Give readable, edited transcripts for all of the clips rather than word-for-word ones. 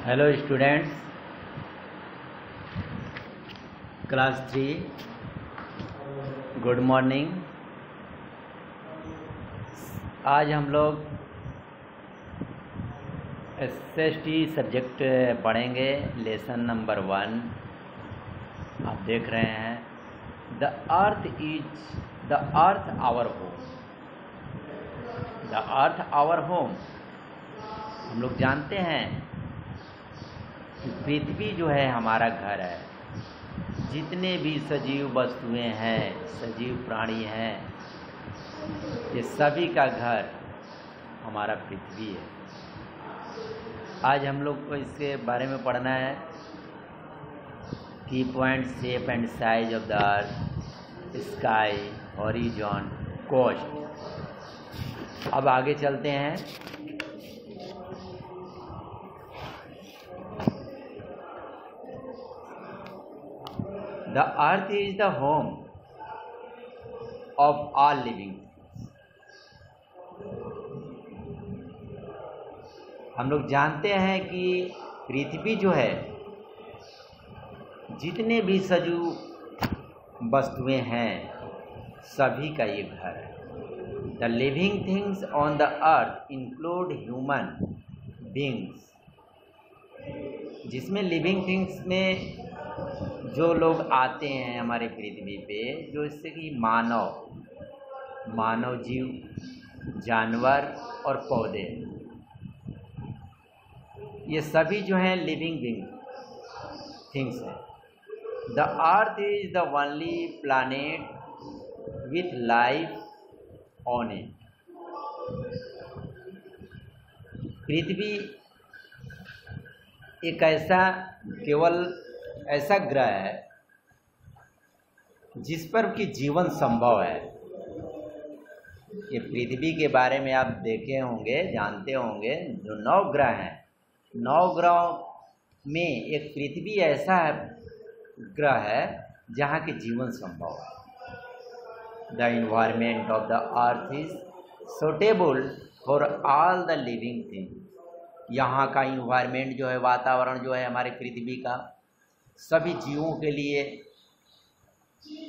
Hello students, class 3, good morning. आज हम लोग एसएसटी सब्जेक्ट पढ़ेंगे, लेसन नंबर 1। आप देख रहे हैं the earth our home. The earth our home. हम लोग जानते हैं कि पृथ्वी जो है हमारा घर है। जितने भी सजीव वस्तुएं हैं, सजीव प्राणी हैं, ये सभी का घर हमारा पृथ्वी है। आज हम लोग को इसके बारे में पढ़ना है की point, shape and size of the earth, sky, horizon, coast. अब आगे चलते हैं। The earth is the home of all living things. हम लोग जानते हैं कि पृथ्वी जो है, जितने भी सजीव वस्तुएं हैं, सभी का ये घर है। The living things on the earth include human beings, जिसमें लिविंग थिंग्स में जो लोग आते हैं हमारे पृथ्वी पे, जो इससे कि मानव जीव, जानवर और पौधे, ये सभी जो हैं लिविंग थिंग्स हैं। The earth is the only planet with life on it. पृथ्वी एक केवल ऐसा ग्रह है जिस पर कि जीवन संभव है। ये पृथ्वी के बारे में आप देखे होंगे, जानते होंगे, जो 9 ग्रह हैं, 9 ग्रहों में एक पृथ्वी ऐसा ग्रह है जहाँ के जीवन संभव है। The environment of the earth is suitable for all the living things. यहाँ का एनवायरमेंट जो है, वातावरण जो है हमारे पृथ्वी का, सभी जीवों के लिए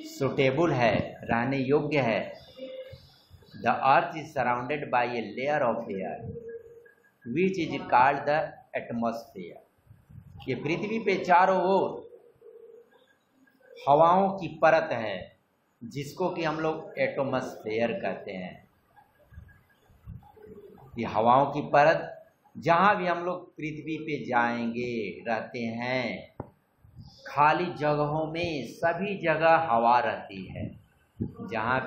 सुटेबल है, रहने योग्य है। The earth is surrounded by a layer of air which is called the atmosphere. ये पृथ्वी पे चारों ओर हवाओं की परत है, जिसको कि हम लोग एटमॉस्फेयर कहते हैं। ये हवाओं की परत, जहाँ भी हम लोग पृथ्वी पे जाएंगे, रहते हैं, खाली जगहों में सभी जगह हवा रहती है। जहाँ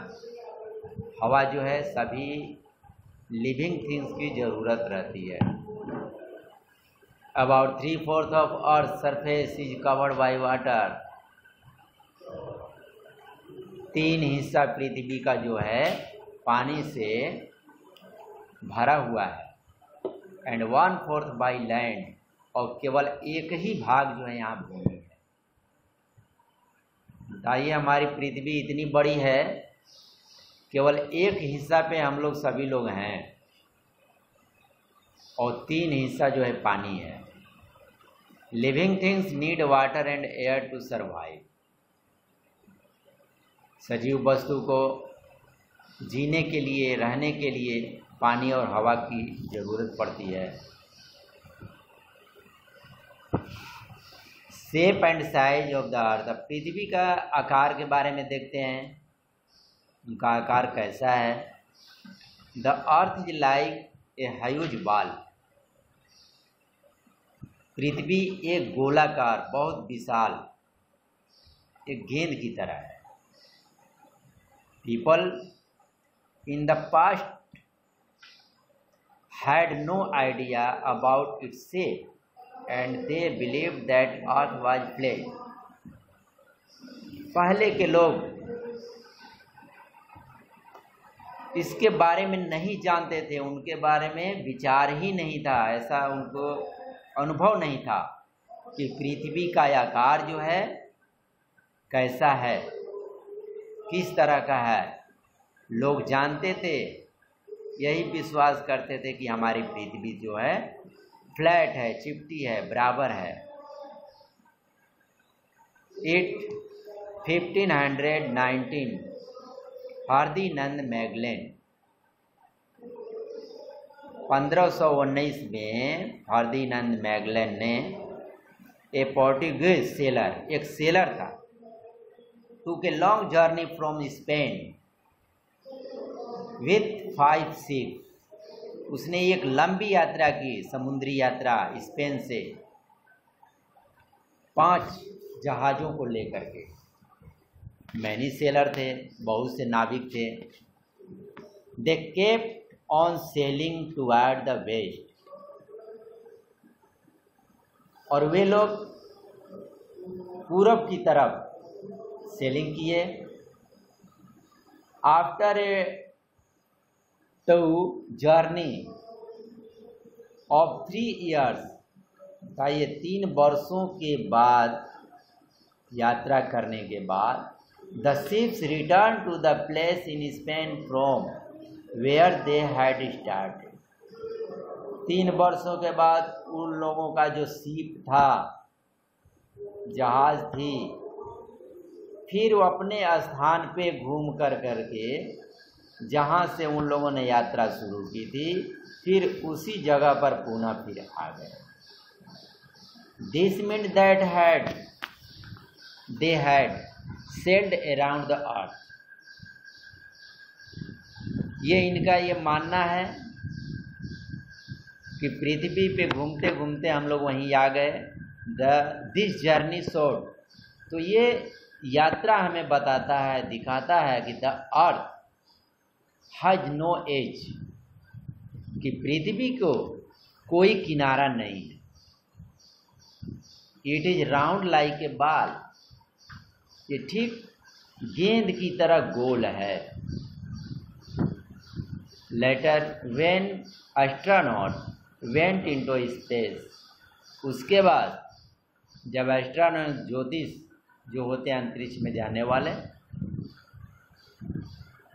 हवा जो है, सभी लिविंग थिंग्स की ज़रूरत रहती है। About 3/4 of earth surface is covered by water. 3 हिस्सा पृथ्वी का जो है पानी से भरा हुआ है। एंड 1/4 बाय लैंड, और केवल एक ही भाग जो है यहाँ भूमि है। बताइए, हमारी पृथ्वी इतनी बड़ी है, केवल एक हिस्सा पे हम लोग सभी लोग हैं, और 3 हिस्सा जो है पानी है। Living things need water and air to survive. सजीव वस्तु को जीने के लिए, रहने के लिए पानी और हवा की जरूरत पड़ती है। Shape and size of the earth. पृथ्वी का आकार के बारे में देखते हैं, उनका आकार कैसा है। The earth is like a huge ball. पृथ्वी एक गोलाकार, बहुत विशाल एक गेंद की तरह है। People in the past had no idea about its shape and they believed that earth was flat. पहले के लोग इसके बारे में नहीं जानते थे, उनके बारे में विचार ही नहीं था, ऐसा उनको अनुभव नहीं था कि पृथ्वी का आकार जो है कैसा है, किस तरह का है। लोग जानते थे, यही विश्वास करते थे कि हमारी पृथ्वी जो है फ्लैट है, चिपटी है, बराबर है। इट 1519 फर्डिनेंड मैगेलन, 1519 में फर्डिनेंड मैगेलन ने, ए पोर्टुगीज सेलर, एक सेलर था, took a long journey from Spain with 5 ships, उसने एक लंबी यात्रा की, समुद्री यात्रा, स्पेन से 5 जहाज़ों को लेकर के। मैनी सेलर थे, बहुत से नाविक थे। They kept on sailing toward the west, और वे लोग पूरब की तरफ सेलिंग किए। After a 2 journey of 3 years, का ये 3 वर्षों के बाद यात्रा करने के बाद, the ships return to the place in Spain from where they had started. 3 वर्षों के बाद उन लोगों का जो शिप था, जहाज थी, फिर वो अपने स्थान पे घूम कर करके, जहाँ से उन लोगों ने यात्रा शुरू की थी, फिर उसी जगह पर पुनः फिर आ गए। This means that they had sailed around the earth. ये इनका ये मानना है कि पृथ्वी पे घूमते घूमते हम लोग वहीं आ गए। दिस जर्नी शोड, तो ये यात्रा हमें बताता है, दिखाता है कि the earth has no edge, कि पृथ्वी को कोई किनारा नहीं है। It is round like a ball, ये ठीक गेंद की तरह गोल है। Later when astronaut went into space, उसके बाद जब एस्ट्रोनॉट, ज्योतिष जो होते हैं अंतरिक्ष में जाने वाले,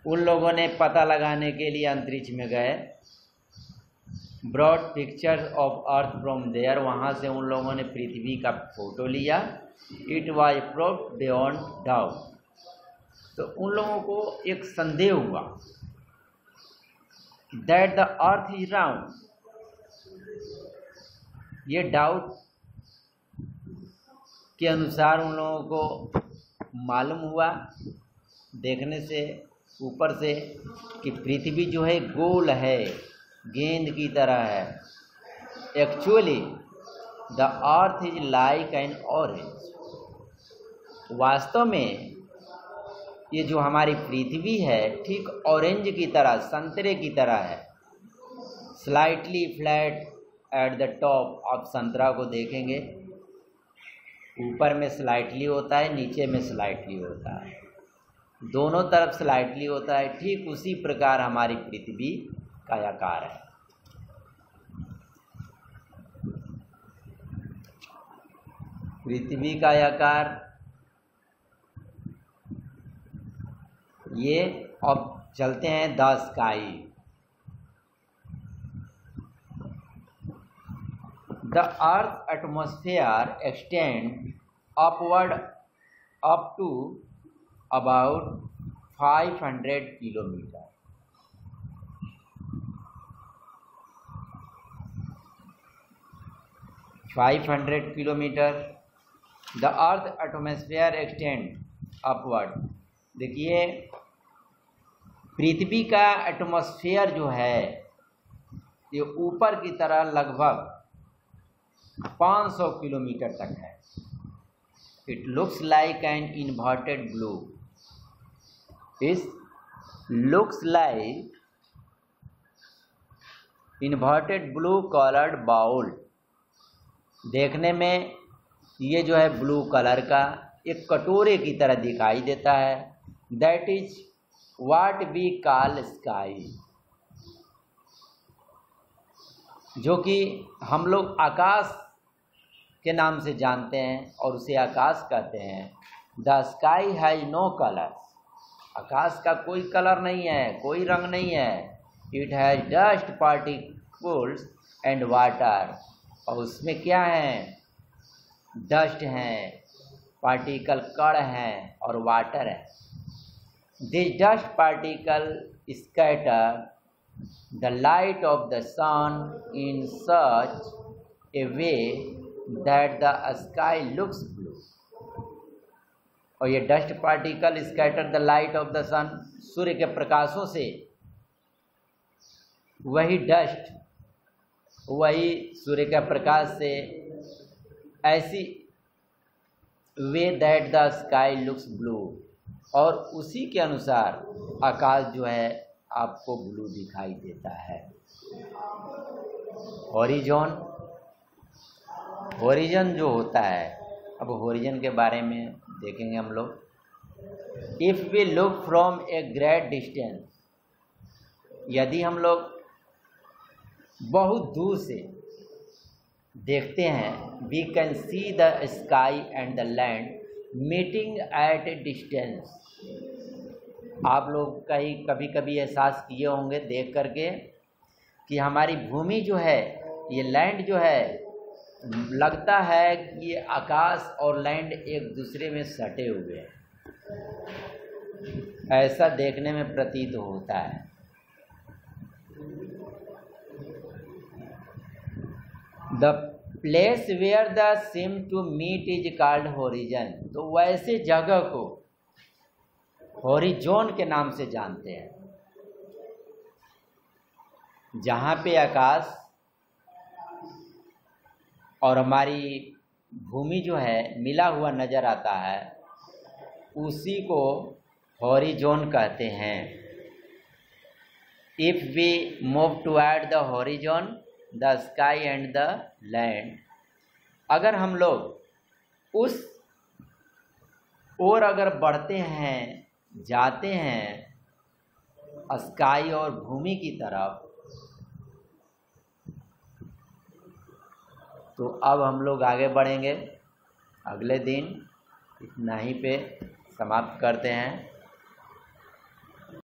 उन लोगों ने पता लगाने के लिए अंतरिक्ष में गए। Broad pictures of earth from there, वहाँ से उन लोगों ने पृथ्वी का फोटो लिया। It was proved beyond doubt, तो उन लोगों को एक संदेह हुआ that the earth is round. ये डाउट के अनुसार उन लोगों को मालूम हुआ देखने से, ऊपर से, कि पृथ्वी जो है गोल है, गेंद की तरह है। Actually the earth is like an orange, वास्तव में ये जो हमारी पृथ्वी है ठीक ऑरेंज की तरह, संतरे की तरह है। Slightly flat at the top, आप संतरा को देखेंगे ऊपर में स्लाइटली होता है, नीचे में स्लाइटली होता है, दोनों तरफ स्लाइटली होता है। ठीक उसी प्रकार हमारी पृथ्वी का आकार है। पृथ्वी का आकार ये। अब चलते हैं the sky. The Earth's atmosphere extends upward up to about 500 kilometers. 500 kilometer. The Earth's atmosphere extends upward. देखिए पृथ्वी का एटमॉस्फेयर जो है ये ऊपर की तरह लगभग 500 किलोमीटर तक है। It looks like an inverted blue, is looks like inverted blue coloured bowl. देखने में ये जो है ब्लू कलर का एक कटोरे की तरह दिखाई देता है। That is what we call sky, जो कि हम लोग आकाश के नाम से जानते हैं और उसे आकाश कहते हैं। The sky has no colour, आकाश का कोई कलर नहीं है, कोई रंग नहीं है। It has dust particles and water, और उसमें क्या है, डस्ट है, पार्टिकल कण है और वाटर है। This dust particle scatter the light of the sun in such a way that the sky looks blue. और ये dust particle scatter the light of the sun, सूर्य के प्रकाशों से वही डस्ट, वही सूर्य के प्रकाश से ऐसी वे that the sky looks blue, और उसी के अनुसार आकाश जो है आपको ब्लू दिखाई देता है। हॉरिजॉन, हॉरिजन जो होता है, अब हॉरिजन के बारे में देखेंगे हम लोग। If we look from a great distance, यदि हम लोग बहुत दूर से देखते हैं, we can see the sky and the land meeting at a distance. आप लोग कभी कभी एहसास किए होंगे देख करके कि हमारी भूमि जो है, ये लैंड जो है, लगता है कि आकाश और लैंड एक दूसरे में सटे हुए हैं, ऐसा देखने में प्रतीत होता है। The place where the seem to meet is called horizon. तो वैसे जगह को हॉरिजॉन के नाम से जानते हैं, जहाँ पे आकाश और हमारी भूमि जो है मिला हुआ नज़र आता है, उसी को हॉरिजॉन कहते हैं। If we move toward the horizon the sky and the land, अगर हम लोग उस ओर अगर बढ़ते हैं, जाते हैं स्काई और भूमि की तरफ, तो अब हम लोग आगे बढ़ेंगे। अगले दिन इतना ही पे समाप्त करते हैं।